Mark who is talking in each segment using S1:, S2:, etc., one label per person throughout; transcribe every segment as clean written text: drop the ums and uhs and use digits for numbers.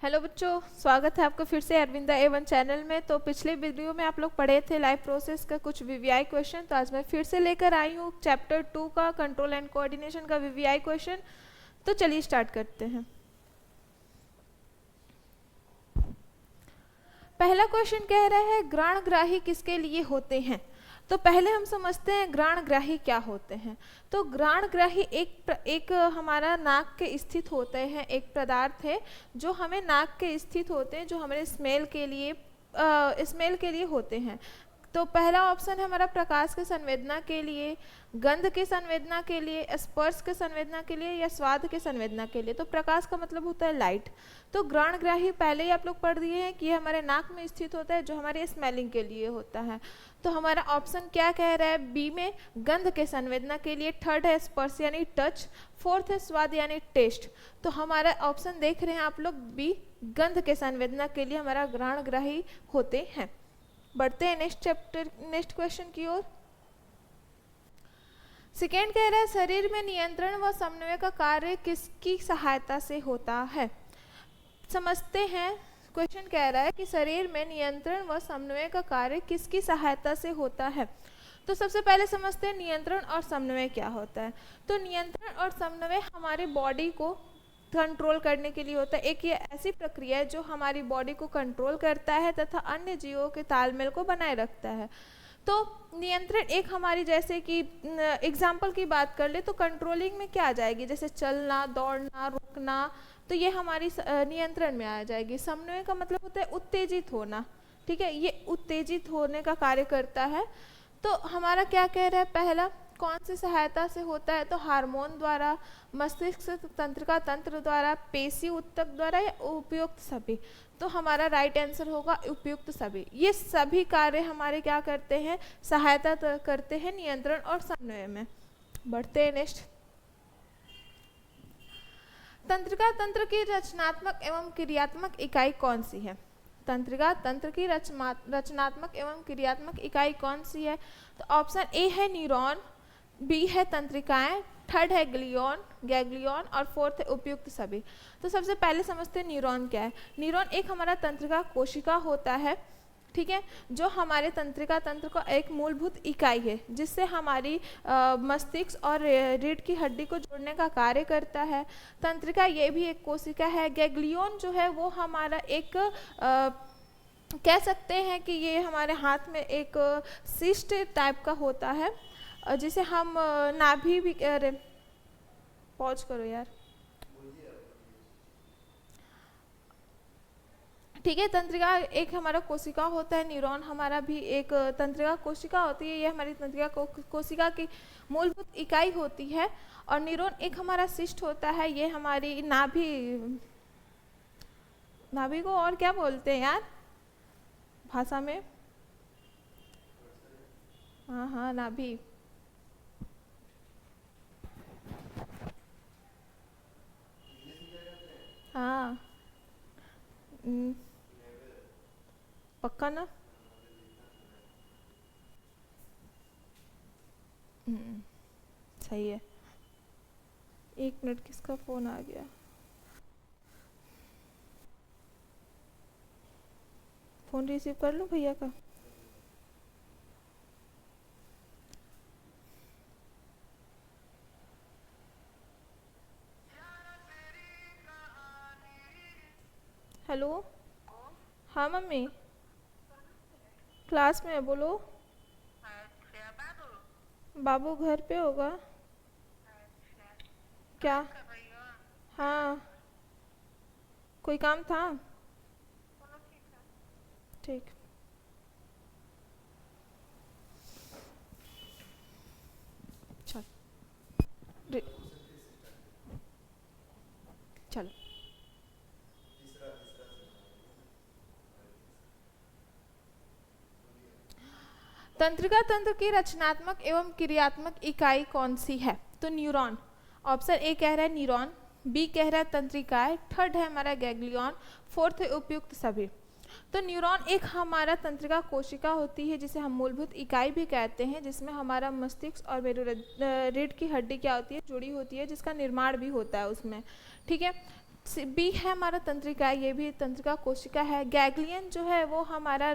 S1: Hello बच्चों, स्वागत है आपका फिर से अरविंदा A1 चैनल में। तो पिछले वीडियो में आप लोग पढ़े थे लाइफ प्रोसेस का कुछ वीवीआई क्वेश्चन। तो आज मैं फिर से लेकर आई हूँ चैप्टर 2 का कंट्रोल एंड कोऑर्डिनेशन का वीवीआई क्वेश्चन। तो चलिए स्टार्ट करते हैं। पहला क्वेश्चन कह रहा है ग्राणग्राही किसके लिए होते हैं। तो पहले हम समझते हैं ग्राणग्राही क्या होते हैं। तो ग्राणग्राही एक हमारा नाक के स्थित होते हैं, एक पदार्थ है जो हमें नाक के स्थित होते हैं, जो हमारे स्मेल के लिए होते हैं। तो पहला ऑप्शन है हमारा प्रकाश के संवेदना के लिए, गंध के संवेदना के लिए, स्पर्श के संवेदना के लिए या स्वाद के संवेदना के लिए। तो प्रकाश का मतलब होता है लाइट। तो ग्राणग्राही पहले ही आप लोग पढ़ दिए हैं कि ये हमारे नाक में स्थित होता है, जो हमारे स्मेलिंग के लिए होता है। तो हमारा ऑप्शन क्या कह रहा है, बी में गंध के संवेदना के लिए, थर्ड है स्पर्श यानी टच, फोर्थ है स्वाद यानी टेस्ट। तो हमारा ऑप्शन देख रहे हैं आप लोग बी, गंध के संवेदना के लिए हमारा ग्राणग्राही होते हैं। बढ़ते हैं नेक्स्ट क्वेश्चन की ओर। सेकेंड कह रहा है शरीर में नियंत्रण व समन्वय का कार्य किसकी सहायता से होता है। समझते हैं, क्वेश्चन कह रहा है कि शरीर में नियंत्रण व समन्वय का कार्य किसकी सहायता से होता है। तो सबसे पहले समझते हैं नियंत्रण और समन्वय क्या होता है। तो नियंत्रण और समन्वय हमारे बॉडी को कंट्रोल करने के लिए होता है। एक ये ऐसी प्रक्रिया है जो हमारी बॉडी को कंट्रोल करता है तथा अन्य जीवों के तालमेल को बनाए रखता है। तो नियंत्रण एक हमारी, जैसे कि एग्जाम्पल की बात कर ले तो कंट्रोलिंग में क्या आ जाएगी, जैसे चलना, दौड़ना, रुकना, तो ये हमारी नियंत्रण में आ जाएगी। समन्वय का मतलब होता है उत्तेजित होना, ठीक है, ये उत्तेजित होने का कार्य करता है। तो हमारा क्या कह रहा है, पहला कौन सी सहायता से होता है, तो हार्मोन द्वारा, मस्तिष्क तंत्रिका तंत्र द्वारा, पेशी ऊतक द्वारा या उपयुक्त सभी। तो हमारा राइट आंसर होगा उपयुक्त सभी। ये सभी कार्य हमारे क्या करते हैं, सहायता करते हैं नियंत्रण और समन्वय में। बढ़ते हैं नेक्स्ट। तंत्रिका तंत्र की रचनात्मक एवं क्रियात्मक इकाई कौन सी है। तंत्रिका तंत्र की रचनात्मक एवं क्रियात्मक इकाई कौन सी है। तो ऑप्शन ए है न्यूरॉन, बी है तंत्रिकाएं, थर्ड है गैग्लियन और फोर्थ है उपयुक्त सभी। तो सबसे पहले समझते हैं न्यूरॉन क्या है। न्यूरॉन एक हमारा तंत्रिका कोशिका होता है, ठीक है, जो हमारे तंत्रिका तंत्र का एक मूलभूत इकाई है, जिससे हमारी मस्तिष्क और रीढ़ की हड्डी को जोड़ने का कार्य करता है। तंत्रिका ये भी एक कोशिका है। गैग्लियन जो है वो हमारा एक कह सकते हैं कि ये हमारे हाथ में एक सिस्ट टाइप का होता है, जिसे हम नाभि भी अरे पॉज करो यार, ठीक है। तंत्रिका एक हमारा कोशिका होता है, न्यूरॉन हमारा भी एक तंत्रिका कोशिका होती है, ये हमारी तंत्रिका कोशिका की मूलभूत इकाई होती है। और न्यूरॉन एक हमारा सिस्ट होता है, ये हमारी नाभि को और क्या बोलते हैं यार भाषा में, हाँ नाभि, हाँ पक्का ना, सही है। एक मिनट, किसका फोन आ गया, फोन रिसीव कर लूं भैया का। हेलो, हाँ मम्मी, क्लास में है, बोलो। बाबू घर पे होगा। क्या, हाँ कोई काम था, ठीक। चल चलो, तंत्रिका तंत्र की रचनात्मक एवं क्रियात्मक इकाई कौन सी है। तो न्यूरॉन, ऑप्शन ए कह रहा है न्यूरॉन, बी कह रहा है तंत्रिकाएं, थर्ड है हमारा गैग्लियन, फोर्थ है उपयुक्त सभी। तो न्यूरॉन एक हमारा तंत्रिका कोशिका होती है, जिसे हम मूलभूत इकाई भी कहते हैं, जिसमें हमारा मस्तिष्क और रीढ़ की हड्डी क्या होती है, जुड़ी होती है, जिसका निर्माण भी होता है उसमें, ठीक है। बी है हमारा तंत्रिका, ये भी तंत्रिका कोशिका है। गैंग्लियन जो है वो हमारा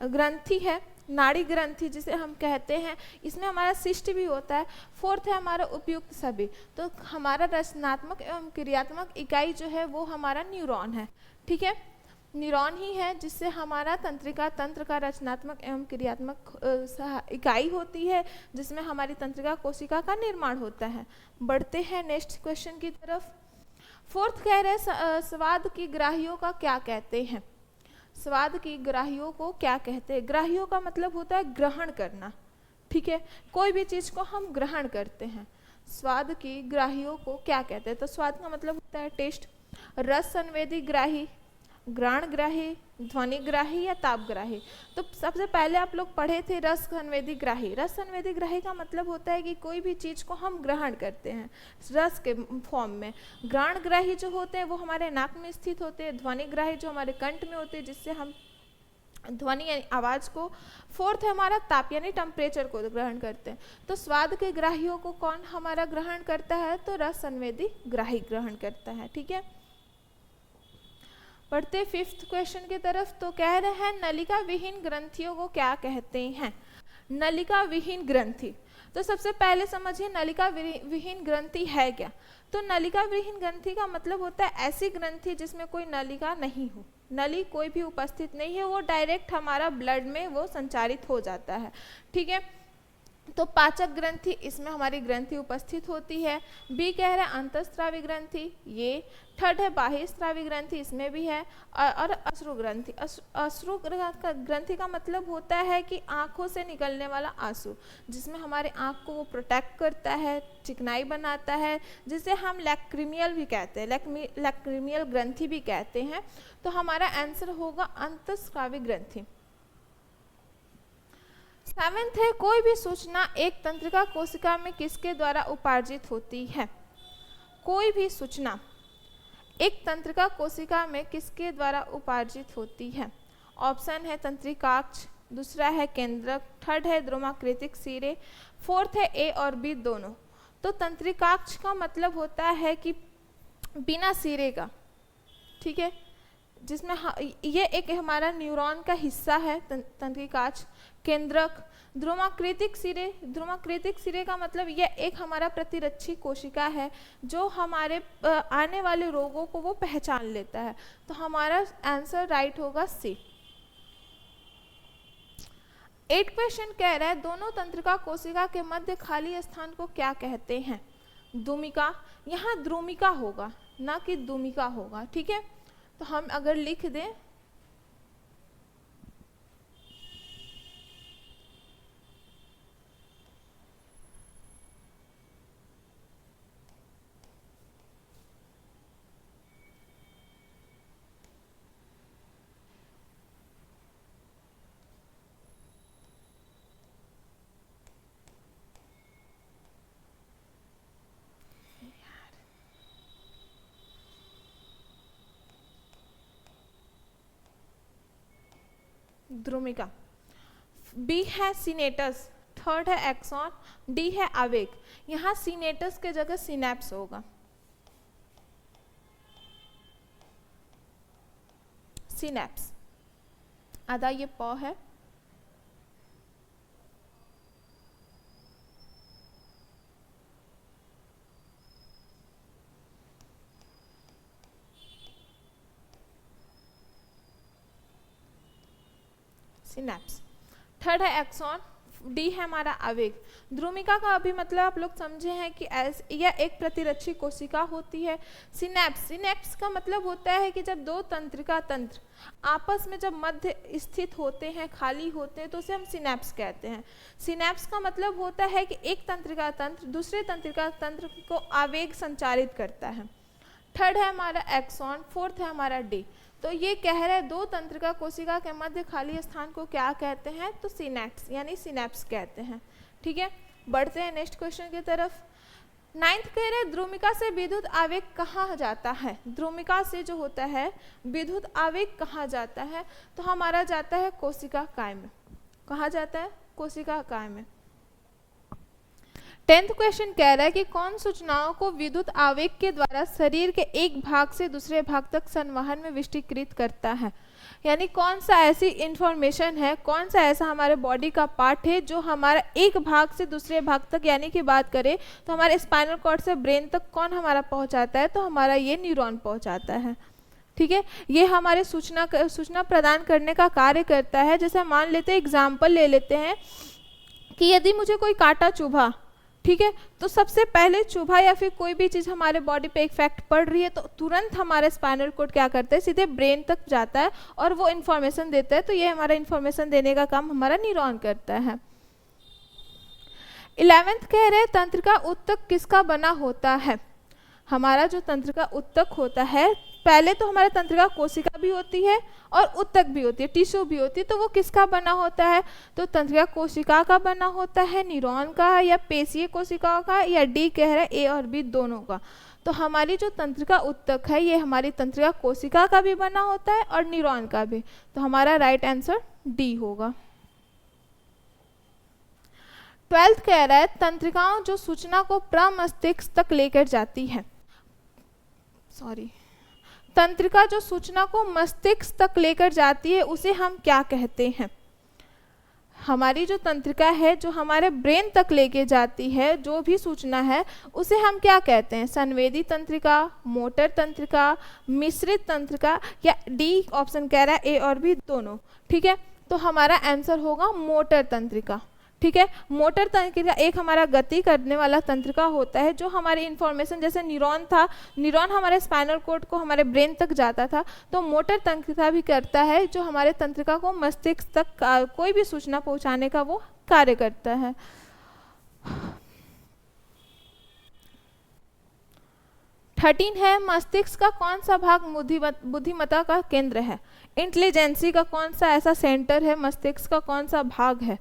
S1: ग्रंथि है, नाड़ी ग्रंथि जिसे हम कहते हैं, इसमें हमारा शिष्ट भी होता है। फोर्थ है हमारा उपयुक्त सभी, तो हमारा रचनात्मक एवं क्रियात्मक इकाई जो है वो हमारा न्यूरॉन है। ठीक है, न्यूरॉन ही है जिससे हमारा तंत्रिका तंत्र का रचनात्मक एवं क्रियात्मक इकाई होती है, जिसमें हमारी तंत्रिका कोशिका का निर्माण होता है। बढ़ते हैं नेक्स्ट क्वेश्चन की तरफ। फोर्थ कह रहे स्वाद की ग्राहियों का क्या कहते हैं। स्वाद की ग्राहियों को क्या कहते हैं। ग्राहियों का मतलब होता है ग्रहण करना। ठीक है, कोई भी चीज को हम ग्रहण करते हैं। स्वाद की ग्राहियों को क्या कहते हैं, तो स्वाद का मतलब होता है टेस्ट। रस संवेदी ग्राही, घ्राण ग्राही, ध्वनि ग्राही या ताप ग्राही। तो सबसे पहले आप लोग पढ़े थे रस संवेदी ग्राही। रस संवेदी ग्राही का मतलब होता है कि कोई भी चीज को हम ग्रहण करते हैं रस के फॉर्म में। घ्राण ग्राही जो होते हैं वो हमारे नाक में स्थित होते हैं। ध्वनि ग्राही जो हमारे कंठ में होते हैं, जिससे हम ध्वनि यानी आवाज को। फोर्थ है हमारा ताप यानी टेम्परेचर को ग्रहण करते हैं। तो स्वाद के ग्राहियों को कौन हमारा ग्रहण करता है, तो रस संवेदी ग्राही ग्रहण करता है। ठीक है, पढ़ते फिफ्थ क्वेश्चन की तरफ। तो कह रहे हैं नलिका विहीन ग्रंथियों को क्या कहते हैं। नलिका विहीन ग्रंथि, तो सबसे पहले समझिए नलिका विहीन ग्रंथि है क्या। तो नलिका विहीन ग्रंथि का मतलब होता है ऐसी ग्रंथि जिसमें कोई नलिका नहीं हो, नली कोई भी उपस्थित नहीं है, वो डायरेक्ट हमारा ब्लड में वो संचारित हो जाता है। ठीक है, तो पाचक ग्रंथि, इसमें हमारी ग्रंथि उपस्थित होती है। बी कह रहे हैं अंतःस्रावी ग्रंथि, ये। थर्ड है बाह्य स्रावी ग्रंथि, इसमें भी है। और अश्रु ग्रंथि। अश्रु ग्रंथि का मतलब होता है कि आंखों से निकलने वाला आंसू, जिसमें हमारे आंख को वो प्रोटेक्ट करता है, चिकनाई बनाता है, जिसे हम लैक्रिमियल भी कहते हैं, लैक्रिमियल ग्रंथि भी कहते हैं। तो हमारा आंसर होगा अंतःस्रावी ग्रंथि। सेवेंथ है कोई भी सूचना एक तंत्रिका कोशिका में किसके द्वारा उपार्जित होती है। कोई भी सूचना एक तंत्रिका कोशिका में किसके द्वारा उपार्जित होती है। ऑप्शन है तंत्रिकाक्ष, दूसरा है केंद्रक, थर्ड है द्रोमाकृतिक सिरे, फोर्थ है ए और बी दोनों। तो तंत्रिकाक्ष का मतलब होता है कि बिना सिरे का। ठीक है, जिसमें ये एक हमारा न्यूरॉन का हिस्सा है तंत्रिकाक्ष। केंद्रक, ध्रुमाकृतिक सिरे, ध्रुमाकृतिक सिरे का मतलब यह एक हमारा प्रतिरक्षी कोशिका है जो हमारे आने वाले रोगों को वो पहचान लेता है। तो हमारा आंसर राइट होगा सी। 8 क्वेश्चन कह रहा है दोनों तंत्रिका कोशिका के मध्य खाली स्थान को क्या कहते हैं। दुमिका, यहाँ द्रुमिका होगा ना कि दुमिका होगा। ठीक है, तो हम अगर लिख दें द्रुमिका। बी है सिनेटस, थर्ड है एक्सॉन, डी है आवेग। यहाँ सिनेटस के जगह सिनेप्स होगा। सिनेप्स आधा ये प है। सिनेप्स, थर्ड है एक्सॉन, डी है हमारा आवेग। द्रुमिका का अभी मतलब आप लोग समझे हैं कि यह एक प्रतिरक्षी कोशिका होती है। सिनेप्स, सिनेप्स का मतलब होता है कि जब दो तंत्रिका तंत्र आपस में जब मध्य स्थित होते हैं, खाली होते हैं, तो उसे हम सिनेप्स कहते हैं। सिनेप्स का मतलब होता है कि एक तंत्रिका तंत्र दूसरे तंत्रिका तंत्र को आवेग संचारित करता है। थर्ड है हमारा एक्सॉन, फोर्थ है हमारा डी। तो ये कह रहे हैं दो तंत्रिका कोशिका के मध्य खाली स्थान को क्या कहते हैं, तो सिनेप्स यानी सिनेप्स कहते हैं। ठीक है, बढ़ते हैं नेक्स्ट क्वेश्चन की तरफ। 9th कह रहे हैं द्रुमिका से विद्युत आवेग कहाँ जाता है। द्रुमिका से जो होता है विद्युत आवेग कहाँ जाता है, तो हमारा जाता है कोशिका काय में। कहाँ जाता है, कोशिका काय में। 10th क्वेश्चन कह रहा है कि कौन सूचनाओं को विद्युत आवेग के द्वारा शरीर के एक भाग से दूसरे भाग तक संवहन में विष्टीकृत करता है। यानी कौन सा ऐसी इंफॉर्मेशन है, कौन सा ऐसा हमारे बॉडी का पार्ट है जो हमारा एक भाग से दूसरे भाग तक, यानी कि बात करें तो हमारे स्पाइनल कॉर्ड से ब्रेन तक कौन हमारा पहुंचाता है, तो हमारा ये न्यूरॉन पहुंचाता है। ठीक है, ये हमारे सूचना प्रदान करने का कार्य करता है। जैसे मान लेते हैं, एग्जाम्पल ले लेते हैं कि यदि मुझे कोई कांटा चुभा, ठीक है, तो सबसे पहले चुभा या फिर कोई भी चीज़ हमारे बॉडी पे इफेक्ट पड़ रही है तो तुरंत हमारे स्पाइनल कॉर्ड क्या करता है, सीधे ब्रेन तक जाता है और वो इन्फॉर्मेशन देता है। तो ये हमारा इन्फॉर्मेशन देने का काम हमारा न्यूरॉन करता है। 11th कह रहे हैं तंत्रिका उत्तक किसका बना होता है। हमारा जो तंत्रिका उत्तक होता है, पहले तो हमारे तंत्रिका कोशिका भी होती है और उत्तक भी होती है, टिश्यू भी होती है। तो वो किसका बना होता है, तो तंत्रिका कोशिका का बना होता है, न्यूरॉन का, या पेशीय कोशिकाओं का, या डी कह रहे हैं ए और बी दोनों का। तो हमारी जो तंत्रिका उत्तक है ये हमारी तंत्रिका कोशिका का भी बना होता है और न्यूरॉन का भी। तो हमारा राइट आंसर डी होगा। 12th कह रहा है तंत्रिकाओं जो सूचना को प्रमस्तिष्क तक लेकर जाती है। तंत्रिका जो सूचना को मस्तिष्क तक लेकर जाती है उसे हम क्या कहते हैं। हमारी जो तंत्रिका है जो हमारे ब्रेन तक लेके जाती है जो भी सूचना है उसे हम क्या कहते हैं, संवेदी तंत्रिका, मोटर तंत्रिका, मिश्रित तंत्रिका, या डी ऑप्शन कह रहा है ए और बी दोनों। ठीक है, तो हमारा आंसर होगा मोटर तंत्रिका। ठीक है, मोटर तंत्रिका एक हमारा गति करने वाला तंत्रिका होता है जो हमारी इंफॉर्मेशन, जैसे न्यूरॉन था, न्यूरॉन हमारे स्पाइनल कॉर्ड को हमारे ब्रेन तक जाता था, तो मोटर तंत्रिका भी करता है जो हमारे तंत्रिका को मस्तिष्क तक कोई भी सूचना पहुंचाने का वो कार्य करता है। 13 है मस्तिष्क का कौन सा भाग बुद्धिमत्ता का केंद्र है। इंटेलिजेंसी का कौन सा ऐसा सेंटर है, मस्तिष्क का कौन सा भाग है,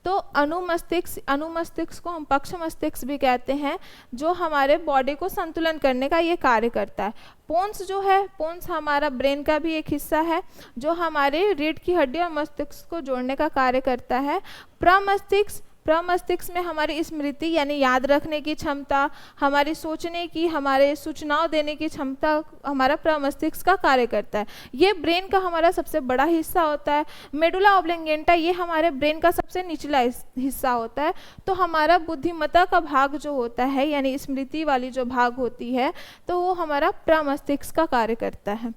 S1: तो अनुमस्तिष्क को हम पक्ष मस्तिष्क भी कहते हैं, जो हमारे बॉडी को संतुलन करने का ये कार्य करता है। पोन्स जो है, पोन्स हमारा ब्रेन का भी एक हिस्सा है जो हमारे रीढ़ की हड्डी और मस्तिष्क को जोड़ने का कार्य करता है। प्रमस्तिष्क में हमारी स्मृति यानी याद रखने की क्षमता, हमारी सोचने की, हमारे सूचनाओं देने की क्षमता हमारा प्रमस्तिष्क का कार्य करता है। ये ब्रेन का हमारा सबसे बड़ा हिस्सा होता है। मेडुला ऑब्लिंगेंटा ये हमारे ब्रेन का सबसे निचला हिस्सा होता है। तो हमारा बुद्धिमत्ता का भाग जो होता है यानी स्मृति वाली जो भाग होती है तो वो हमारा प्रमस्तिष्क का कार्य करता है।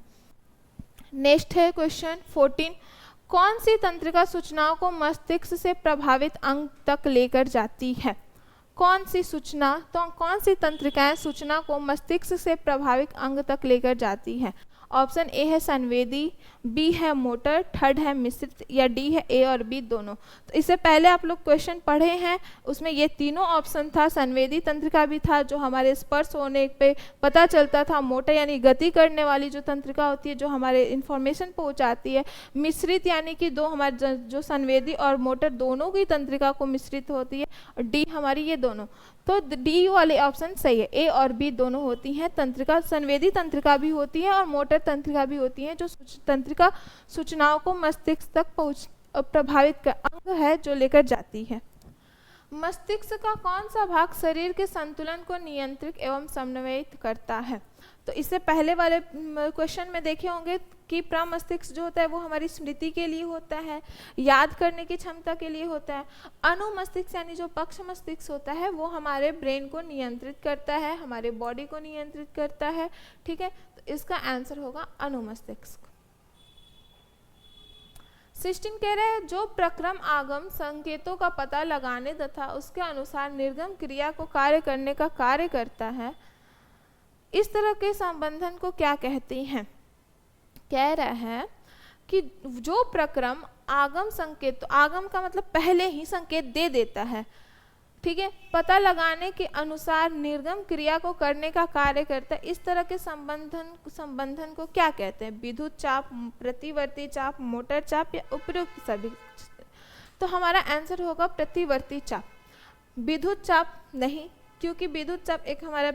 S1: नेक्स्ट है क्वेश्चन 14, कौन सी तंत्रिका सूचनाओं को मस्तिष्क से प्रभावित अंग तक लेकर जाती है। कौन सी सूचना, तो कौन सी तंत्रिकाएं सूचना को मस्तिष्क से प्रभावित अंग तक लेकर जाती है। ऑप्शन ए है संवेदी, बी है मोटर, थर्ड है मिश्रित, या डी है ए और बी दोनों। तो इससे पहले आप लोग क्वेश्चन पढ़े हैं, उसमें ये तीनों ऑप्शन था। संवेदी तंत्रिका भी था जो हमारे स्पर्श होने पे पता चलता था, मोटर यानी गति करने वाली जो तंत्रिका होती है जो हमारे इंफॉर्मेशन पहुंचाती है, मिश्रित यानी कि दो हमारे जो संवेदी और मोटर दोनों की तंत्रिका को मिश्रित होती है, और डी हमारी ये दोनों। तो डी वाले ऑप्शन सही है, ए और बी दोनों होती हैं तंत्रिका। संवेदी तंत्रिका भी होती है और मोटर तंत्रिका भी होती है जो तंत्रिका सूचनाओं को मस्तिष्क तक प्रभावित अंग है जो लेकर जाती है। मस्तिष्क का कौन सा भाग शरीर के संतुलन को नियंत्रित एवं समन्वयित करता है। तो इससे पहले वाले क्वेश्चन में देखे होंगे कि प्रमस्तिष्क जो होता है वो हमारी स्मृति के लिए होता है, याद करने की क्षमता के लिए होता है। अनुमस्तिष्क यानी जो पक्ष मस्तिष्क होता है वो हमारे ब्रेन को नियंत्रित करता है, हमारे बॉडी को नियंत्रित करता है। ठीक है, तो इसका आंसर होगा अनुमस्तिष्क। 16 कह रहे हैं जो प्रक्रम आगम संकेतों का पता लगाने तथा उसके अनुसार निर्गम क्रिया को कार्य करने का कार्य करता है, इस तरह के संबंधन को क्या कहते हैं। कह रहा है कि जो प्रक्रम आगम संकेत, आगम का मतलब पहले ही संकेत दे देता है, ठीक है, पता लगाने के अनुसार निर्गम क्रिया को करने का कार्य करता है, इस तरह के संबंधन को क्या कहते हैं। विद्युत चाप, प्रतिवर्ती चाप, मोटर चाप, या उपयुक्त सभी। तो हमारा आंसर होगा प्रतिवर्ती चाप। विद्युत चाप नहीं, क्योंकि विद्युत चाप एक हमारा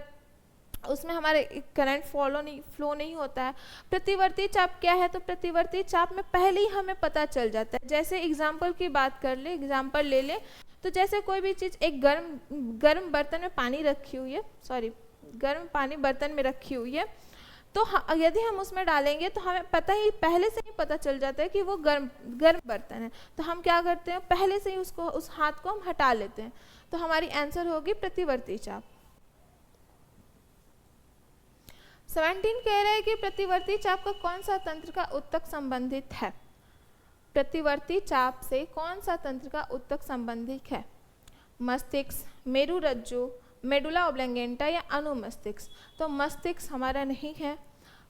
S1: उसमें हमारे करंट फ्लो नहीं होता है। प्रतिवर्ती चाप क्या है, तो प्रतिवर्ती चाप में पहले ही हमें पता चल जाता है। जैसे एग्जाम्पल की बात कर ले, एग्जाम्पल ले ले तो जैसे कोई भी चीज़ एक गर्म बर्तन में पानी रखी हुई है, गर्म पानी बर्तन में रखी हुई है, तो यदि हम उसमें डालेंगे तो हमें पहले से ही पता चल जाता है कि वो गर्म बर्तन है। तो हम क्या करते हैं, पहले से ही उस हाथ को हम हटा लेते हैं। तो हमारी आंसर होगी प्रतिवर्ती चाप। 17 कह रहा है कि प्रतिवर्ती चाप का कौन सा तंत्र का उत्तक संबंधित है। प्रतिवर्ती चाप से कौन सा तंत्र का उत्तक संबंधित है? मस्तिष्क, मेरुरज्जु, मेडुला ओब्लंगेटा या अनुमस्तिष्क। तो मस्तिष्क हमारा नहीं है,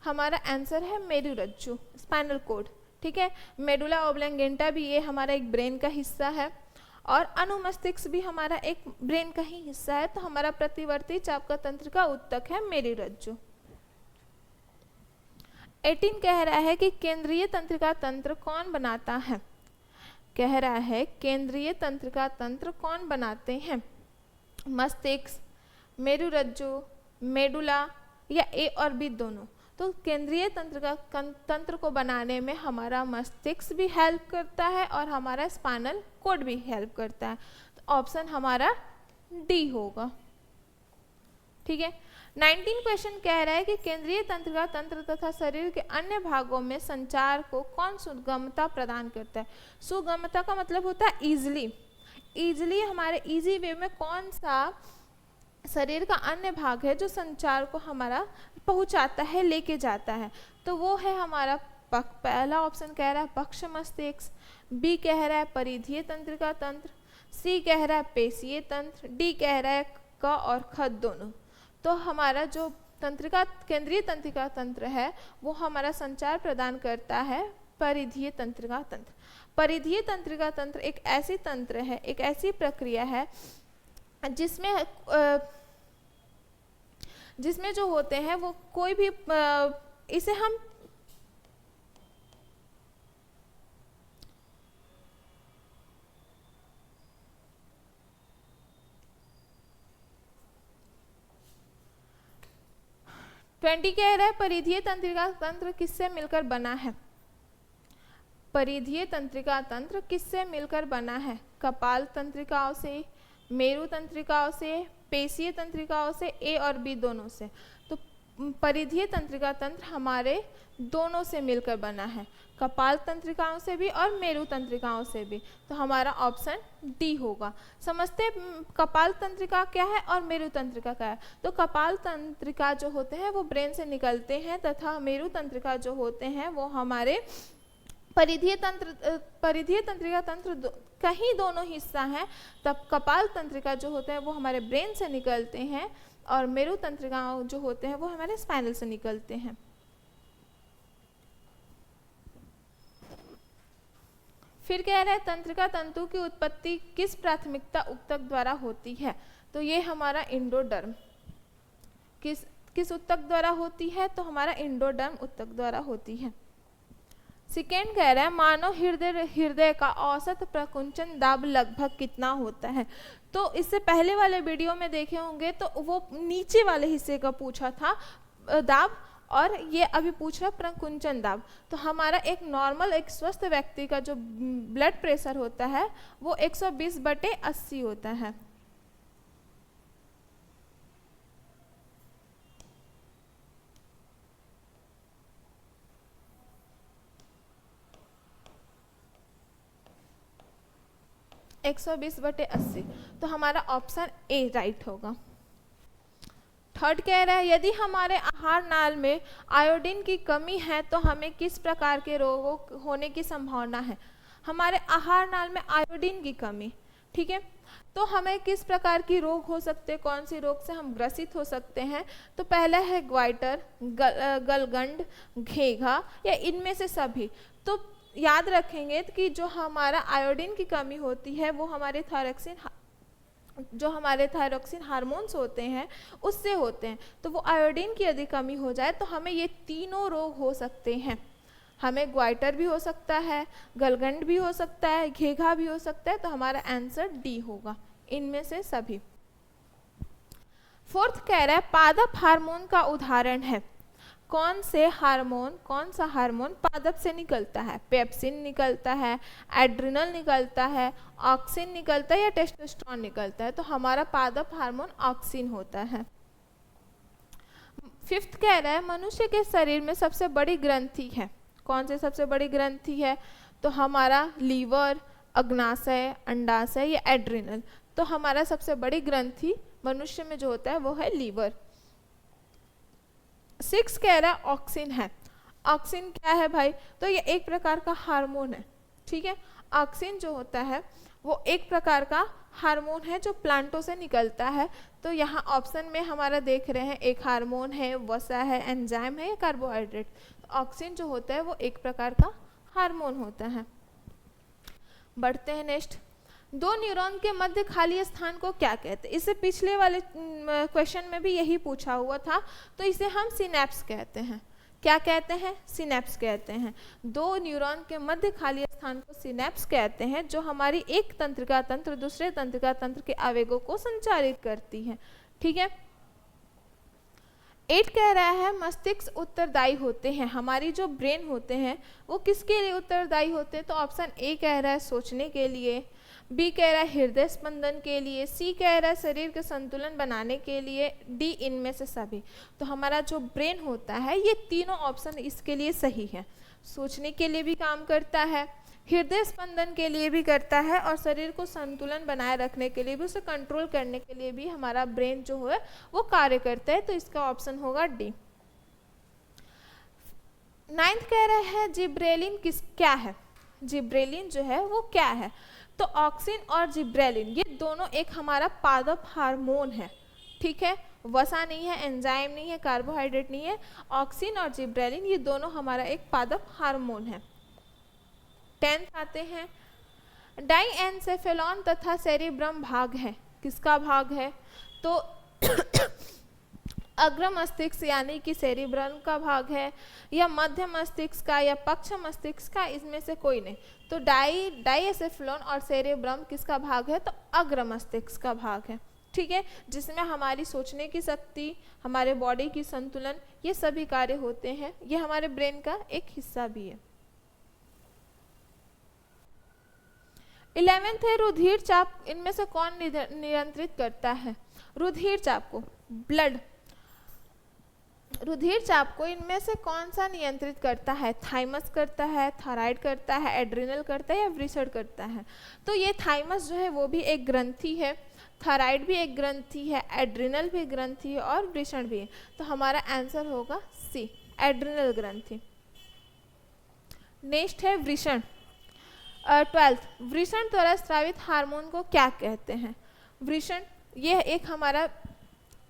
S1: हमारा आंसर है मेरुरज्जु, स्पाइनल कोड। ठीक है, मेडुला ओब्लंगेटा भी ये हमारा एक ब्रेन का हिस्सा है और अनुमस्तिष्क भी हमारा एक ब्रेन का ही हिस्सा है। तो हमारा प्रतिवर्ती चाप का तंत्र का उत्तक है मेरुरज्जु। 18 कह रहा है कि केंद्रीय तंत्रिका तंत्र कौन बनाता है। कह रहा है केंद्रीय तंत्रिका तंत्र कौन बनाते हैं? मस्तिष्क, मेरुरज्जु, मेडुला या ए और बी दोनों। तो केंद्रीय तंत्र को बनाने में हमारा मस्तिष्क भी हेल्प करता है और हमारा स्पाइनल कोड भी हेल्प करता है। तो ऑप्शन हमारा डी होगा। ठीक है, 19 क्वेश्चन कह रहा है कि केंद्रीय तंत्रिका तंत्र तथा शरीर के अन्य भागों में संचार को कौन सुगमता प्रदान करता है। सुगमता का मतलब होता है इजीली हमारे इजी वे में कौन सा शरीर का अन्य भाग है जो संचार को हमारा पहुंचाता है, लेके जाता है। तो वो है हमारा पहला ऑप्शन कह रहा है पक्ष मस्तिष्क, बी कह रहा है परिधीय तंत्रिका तंत्र, सी कह रहा है पेशीय तंत्र, डी कह रहा है क और ख दोनों। तो हमारा जो केंद्रीय तंत्रिका तंत्र है वो हमारा संचार प्रदान करता है परिधीय तंत्रिका तंत्र। परिधीय तंत्रिका तंत्र एक ऐसी तंत्र है, एक ऐसी प्रक्रिया है जिसमें जो होते हैं वो कोई भी इसे हम कह रहा है परिधीय तंत्रिका तंत्र किससे मिलकर बना है। परिधीय तंत्रिका तंत्र किससे मिलकर बना है? कपाल तंत्रिकाओं से, मेरु तंत्रिकाओं से, पेशीय तंत्रिकाओं से, ए और बी दोनों से। तो परिधीय तंत्रिका तंत्र हमारे दोनों से मिलकर बना है, कपाल तंत्रिकाओं से भी और मेरु तंत्रिकाओं से भी। तो हमारा ऑप्शन डी होगा। समझते कपाल तंत्रिका क्या है और मेरु तंत्रिका क्या है। तो कपाल तंत्रिका जो होते हैं वो ब्रेन से निकलते हैं तथा मेरु तंत्रिका जो होते हैं वो हमारे परिधीय तंत्रिका तंत्र का ही दोनों हिस्सा हैं। तब कपाल तंत्रिका जो होते हैं वो हमारे ब्रेन से निकलते हैं और मेरु तंत्रिका जो होते हैं वो हमारे स्पाइनल से निकलते हैं। फिर कह रहे हैं तंत्रिका तंतु की उत्पत्ति किस प्राथमिकता उत्तक द्वारा होती है। तो ये हमारा इंडोडर्म किस उत्तक द्वारा होती है। तो हमारा इंडोडर्म उत्तक द्वारा होती है। सेकेंड कह रहा है मानव हृदय का औसत प्रकुंचन दाब लगभग कितना होता है। तो इससे पहले वाले वीडियो में देखे होंगे तो वो नीचे वाले हिस्से का पूछा था दाब, और ये अभी पूछ रहा प्रकुंचन दाब। तो हमारा एक नॉर्मल एक स्वस्थ व्यक्ति का जो ब्लड प्रेशर होता है वो 120/80 होता है। तो हमारा ऑप्शन ए राइट होगा। थर्ड कह रहा है यदि हमारे आहार नाल में आयोडीन की कमी है तो हमें किस प्रकार के रोगों होने की संभावना है। हमारे आहार नाल में आयोडीन की कमी, ठीक है, तो हमें किस प्रकार की रोग हो सकते हैं, कौन सी रोग से हम ग्रसित हो सकते हैं। तो पहला है ग्वाइटर, गलगंड, घेघा या इनमें से सभी। तो याद रखेंगे कि जो हमारा आयोडीन की कमी होती है वो हमारे थायरॉक्सिन हार्मोन्स होते हैं उससे होते हैं। तो वो आयोडीन की यदि कमी हो जाए तो हमें ये तीनों रोग हो सकते हैं। हमें ग्वाइटर भी हो सकता है, गलगंड भी हो सकता है, घेघा भी हो सकता है। तो हमारा आंसर डी होगा, इनमें से सभी। फोर्थ कह रहा है पादप हार्मोन का उदाहरण है। कौन सा हार्मोन पादप से निकलता है? पेप्सिन निकलता है, एड्रिनल निकलता है, ऑक्सिन निकलता है या टेस्टोस्टेरोन निकलता है? तो हमारा पादप हार्मोन ऑक्सिन होता है। 5th कह रहा है मनुष्य के शरीर में सबसे बड़ी ग्रंथि है। कौन सी सबसे बड़ी ग्रंथि है? तो हमारा लीवर, अग्नाशय, अंडाशय या एड्रिनल। तो हमारा सबसे बड़ी ग्रंथि मनुष्य में जो होता है वो है लीवर। 6 कह रहा है ऑक्सिन है। ऑक्सिन क्या है भाई? तो ये एक प्रकार का हार्मोन है, ठीक है। ऑक्सिन जो होता है वो एक प्रकार का हार्मोन है जो प्लांटों से निकलता है। तो यहाँ ऑप्शन में हमारा देख रहे हैं एक हार्मोन है, वसा है, एंजाइम है या कार्बोहाइड्रेट। ऑक्सिन जो होता है वो एक प्रकार का हार्मोन होता है। बढ़ते हैं नेक्स्ट। 2 न्यूरॉन के मध्य खाली स्थान को क्या कहते हैं? इससे पिछले वाले क्वेश्चन में भी यही पूछा हुआ था। तो इसे हम सिनेप्स कहते हैं। क्या कहते हैं? सिनेप्स कहते हैं। 2 न्यूरॉन के मध्य खाली स्थान को सिनेप्स कहते हैं, जो हमारी एक तंत्रिका तंत्र दूसरे तंत्रिका तंत्र के आवेगों को संचारित करती है, ठीक है। 8 कह रहा है मस्तिष्क उत्तरदायी होते हैं। हमारी जो ब्रेन होते हैं वो किसके लिए उत्तरदायी होते हैं? तो ऑप्शन ए कह रहा है सोचने के लिए, बी कह रहा है हृदय स्पंदन के लिए, सी कह रहा है शरीर के संतुलन बनाने के लिए, डी इनमें से सभी। तो हमारा जो ब्रेन होता है ये तीनों ऑप्शन इसके लिए सही है। सोचने के लिए भी काम करता है, हृदय स्पंदन के लिए भी करता है और शरीर को संतुलन बनाए रखने के लिए भी, उसे कंट्रोल करने के लिए भी हमारा ब्रेन जो है वो कार्य करता है। तो इसका ऑप्शन होगा डी। 9th कह रहा है जिब्रेलिन क्या है? जिब्रेलिन जो है वो क्या है? तो ऑक्सिन और जिब्रेलिन ये दोनों एक हमारा पादप हार्मोन है, ठीक है। वसा नहीं है, एंजाइम नहीं है, कार्बोहाइड्रेट नहीं है। ऑक्सिन और जिब्रेलिन ये दोनों हमारा एक पादप हार्मोन है। 10th आते हैं। डाइएन्सेफेलॉन तथा सेरिब्रम भाग है। किसका भाग है? तो अग्र मस्तिष्क यानी कि सेरिब्रम का भाग है, या मध्य मस्तिष्क का, या पक्ष मस्तिष्क का, इसमें से कोई नहीं। तो डाइएन्सेफेलॉन और सेरिब्रम किसका भाग है? तो अग्र मस्तिष्क का भाग है, ठीक है, जिसमें हमारी सोचने की शक्ति, हमारे बॉडी की संतुलन, ये सभी कार्य होते हैं। ये हमारे ब्रेन का एक हिस्सा भी है। 11th है रुधिर चाप। इनमें से कौन नियंत्रित करता है रुधिर चाप को? ब्लड। रुधिर चाप को इनमें से कौन सा नियंत्रित करता है? थाइमस करता है, थायराइड करता है, एड्रिनल करता है या वृषण करता है? तो ये थाइमस जो है वो भी एक ग्रंथि है, थायराइड भी एक ग्रंथि है, एड्रिनल भी ग्रंथि है और वृषण भी है। तो हमारा आंसर होगा सी, एड्रिनल ग्रंथि। नेक्स्ट है वृषण। 12th वृषण द्वारा स्रावित हार्मोन को क्या कहते हैं? वृषण यह एक हमारा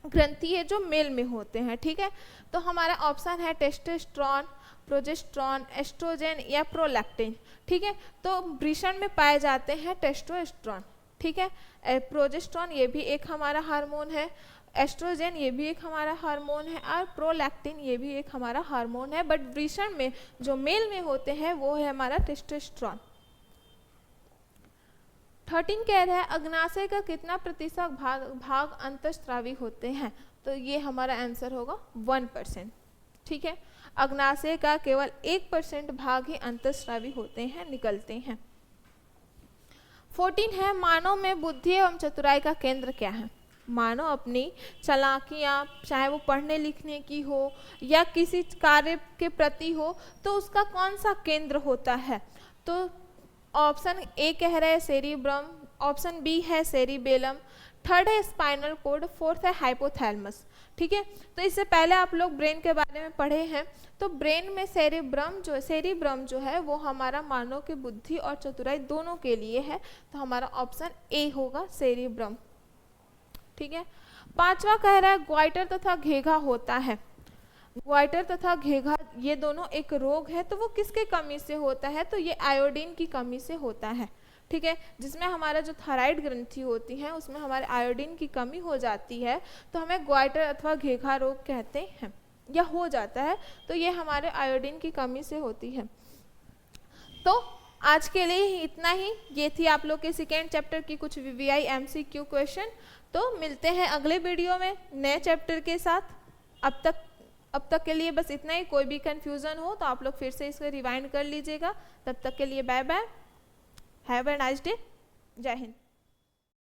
S1: ग्रंथि है जो मेल में होते हैं, ठीक है। तो हमारा ऑप्शन है टेस्टोस्टेरोन, प्रोजेस्टेरोन, एस्ट्रोजन या प्रोलैक्टिन, ठीक है। तो वृषण में पाए जाते हैं टेस्टोस्टेरोन, ठीक है। प्रोजेस्टेरोन ये भी एक हमारा हार्मोन है, एस्ट्रोजन ये भी एक हमारा हार्मोन है और प्रोलैक्टिन ये भी एक हमारा हार्मोन है। बट वृषण में जो मेल में होते हैं वो है हमारा टेस्टोस्टेरोन। 13 कह रहा है अग्नाशय का कितना प्रतिशत भाग अंतःस्रावी होते हैं? तो ये हमारा आंसर होगा 1%, ठीक है। अग्नाशय का केवल 1% भाग ही अंतःस्रावी होते हैं, निकलते हैं। 14 है मानव में बुद्धि एवं चतुराई का केंद्र क्या है? मानव अपनी चालाकियाँ, चाहे वो पढ़ने लिखने की हो या किसी कार्य के प्रति हो, तो उसका कौन सा केंद्र होता है? तो ऑप्शन ए कह रहे हैं सेरिब्रम, ऑप्शन बी है सेरिबेलम, 3rd है स्पाइनल कोड, 4th है हाइपोथैलेमस, ठीक है। तो इससे पहले आप लोग ब्रेन के बारे में पढ़े हैं। तो ब्रेन में सेरिब्रम जो है वो हमारा मानव की बुद्धि और चतुराई दोनों के लिए है। तो हमारा ऑप्शन ए होगा सेरिब्रम, ठीक है। 5वां कह रहा है ग्वाइटर तथा घेघा होता है। ग्वाइटर तथा घेघा ये दोनों एक रोग है, तो वो किसके कमी से होता है? तो ये आयोडीन की कमी से होता है, ठीक है। जिसमें हमारा जो थायराइड ग्रंथि होती है उसमें हमारे आयोडीन की कमी हो जाती है, तो हमें ग्वाइटर अथवा घेघा रोग कहते हैं या हो जाता है। तो ये हमारे आयोडीन की कमी से होती है। तो आज के लिए इतना ही। ये थी आप लोग के सेकेंड चैप्टर की कुछ VVI MCQ क्वेश्चन। तो मिलते हैं अगले वीडियो में नए चैप्टर के साथ। अब तक अब तक के लिए बस इतना ही। कोई भी कन्फ्यूज़न हो तो आप लोग फिर से इसको रिवाइंड कर लीजिएगा। तब तक के लिए bye bye, have a nice day, जय हिंद।